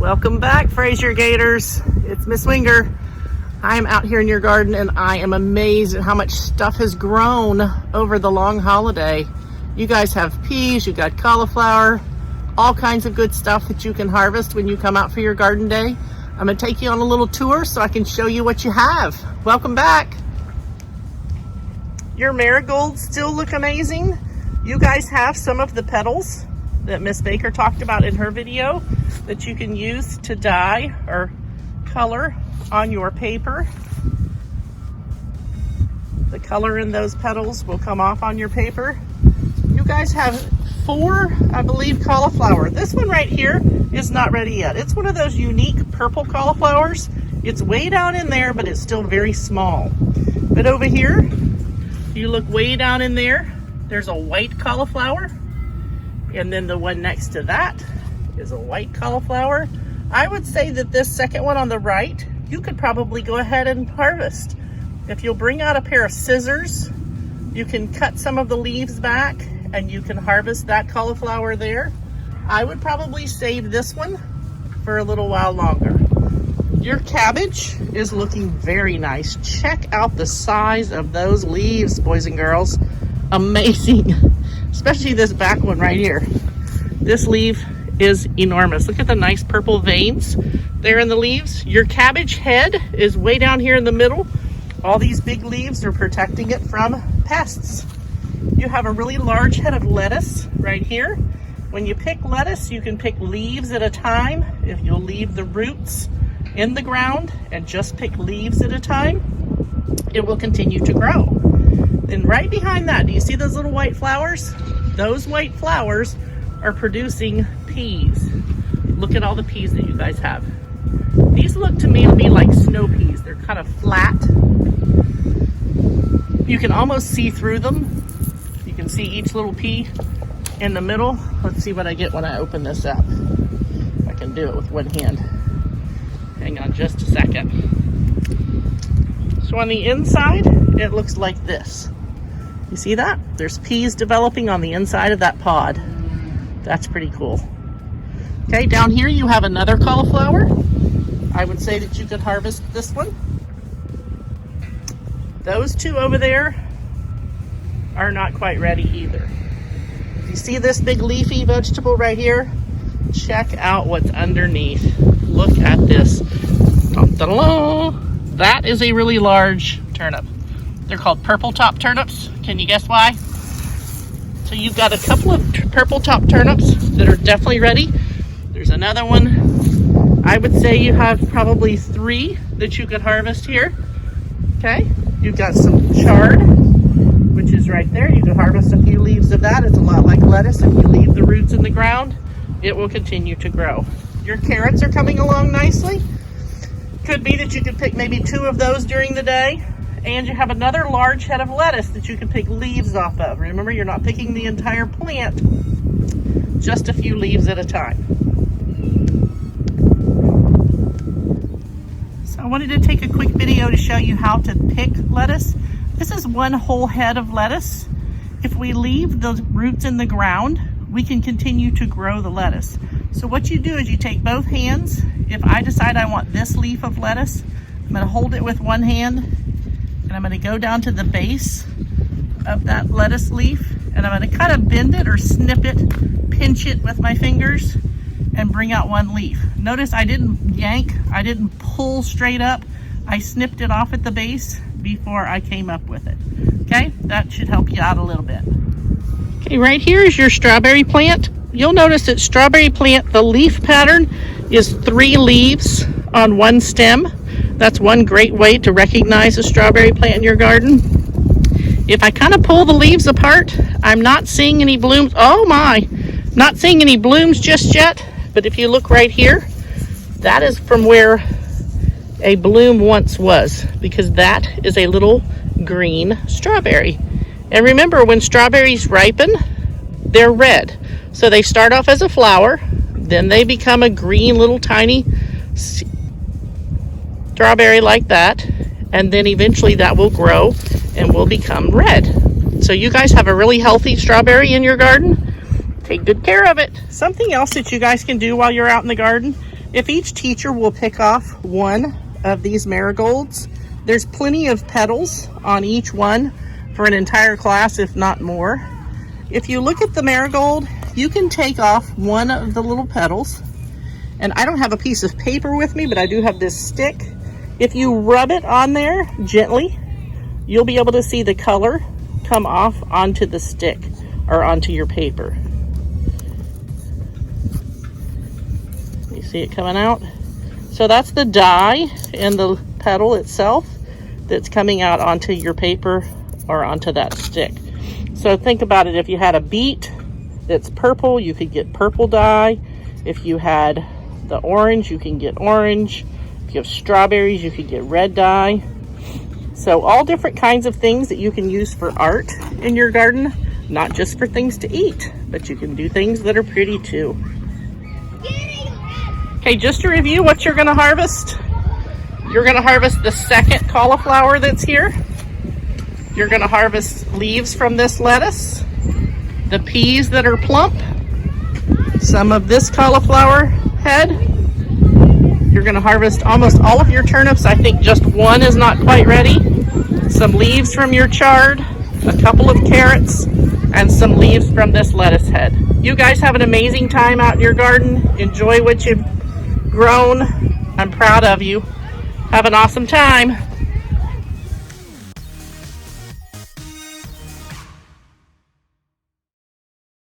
Welcome back, Frazier Gators. It's Miss Winger. I am out here in your garden and I am amazed at how much stuff has grown over the long holiday. You guys have peas, you got cauliflower, all kinds of good stuff that you can harvest when you come out for your garden day. I'm gonna take you on a little tour so I can show you what you have. Welcome back. Your marigolds still look amazing. You guys have some of the petals that Miss Baker talked about in her video that you can use to dye or color on your paper. The color in those petals will come off on your paper. You guys have 4, I believe, cauliflower. This one right here is not ready yet. It's one of those unique purple cauliflowers. It's way down in there, but it's still very small. But over here, you look way down in there, there's a white cauliflower. And then the one next to that is a white cauliflower. I would say that this second one on the right, you could probably go ahead and harvest. If you'll bring out a pair of scissors, you can cut some of the leaves back and you can harvest that cauliflower there. I would probably save this one for a little while longer. Your cabbage is looking very nice. Check out the size of those leaves, boys and girls. Amazing. Especially this back one right here. This leaf is enormous. Look at the nice purple veins there in the leaves. Your cabbage head is way down here in the middle. All these big leaves are protecting it from pests. You have a really large head of lettuce right here. When you pick lettuce, you can pick leaves at a time. If you'll leave the roots in the ground and just pick leaves at a time, it will continue to grow. Then right behind that, do you see those little white flowers? Those white flowers are producing peas. Look at all the peas that you guys have. These look to me to be like snow peas. They're kind of flat. You can almost see through them. You can see each little pea in the middle. Let's see what I get when I open this up. I can do it with one hand. Hang on just a second. So on the inside, it looks like this. You see that? There's peas developing on the inside of that pod. That's pretty cool. Okay, down here you have another cauliflower. I would say that you could harvest this one. Those two over there are not quite ready either. You see this big leafy vegetable right here? Check out what's underneath. Look at this. Ta-da! That is a really large turnip. They're called purple top turnips. Can you guess why? So you've got a couple of purple top turnips that are definitely ready. There's another one. I would say you have probably 3 that you could harvest here. Okay, you've got some chard, which is right there. You could harvest a few leaves of that. It's a lot like lettuce. If you leave the roots in the ground, it will continue to grow. Your carrots are coming along nicely. Could be that you could pick maybe 2 of those during the day. And you have another large head of lettuce that you can pick leaves off of. Remember, you're not picking the entire plant, just a few leaves at a time. So I wanted to take a quick video to show you how to pick lettuce. This is one whole head of lettuce. If we leave the roots in the ground, we can continue to grow the lettuce. So what you do is you take both hands. If I decide I want this leaf of lettuce, I'm gonna hold it with one hand and I'm gonna go down to the base of that lettuce leaf and I'm gonna kind of bend it or snip it, pinch it with my fingers and bring out one leaf. Notice I didn't yank, I didn't pull straight up. I snipped it off at the base before I came up with it. Okay, that should help you out a little bit. Okay, right here is your strawberry plant. You'll notice that strawberry plant, the leaf pattern is 3 leaves on one stem. That's one great way to recognize a strawberry plant in your garden. If I kind of pull the leaves apart, I'm not seeing any blooms. Oh my, not seeing any blooms just yet. But if you look right here, that is from where a bloom once was, because that is a little green strawberry. And remember, when strawberries ripen, they're red. So they start off as a flower, then they become a green little tiny strawberry like that, and then eventually that will grow and will become red. So you guys have a really healthy strawberry in your garden. Take good care of it. Something else that you guys can do while you're out in the garden If each teacher will pick off one of these marigolds, there's plenty of petals on each one for an entire class, if not more. If you look at the marigold, you can take off one of the little petals. And I don't have a piece of paper with me, but I do have this stick. If you rub it on there gently, you'll be able to see the color come off onto the stick or onto your paper. You see it coming out? So that's the dye in the petal itself that's coming out onto your paper or onto that stick. So think about it, if you had a beet that's purple, you could get purple dye. If you had the orange, you can get orange. If you have strawberries, you could get red dye. So all different kinds of things that you can use for art in your garden, not just for things to eat, but you can do things that are pretty too. Okay, just to review what you're gonna harvest. You're gonna harvest the second cauliflower that's here. You're gonna harvest leaves from this lettuce, the peas that are plump, some of this cauliflower head. You're gonna harvest almost all of your turnips. I think just one is not quite ready. Some leaves from your chard, a couple of carrots, and some leaves from this lettuce head. You guys have an amazing time out in your garden. Enjoy what you've grown. I'm proud of you. Have an awesome time.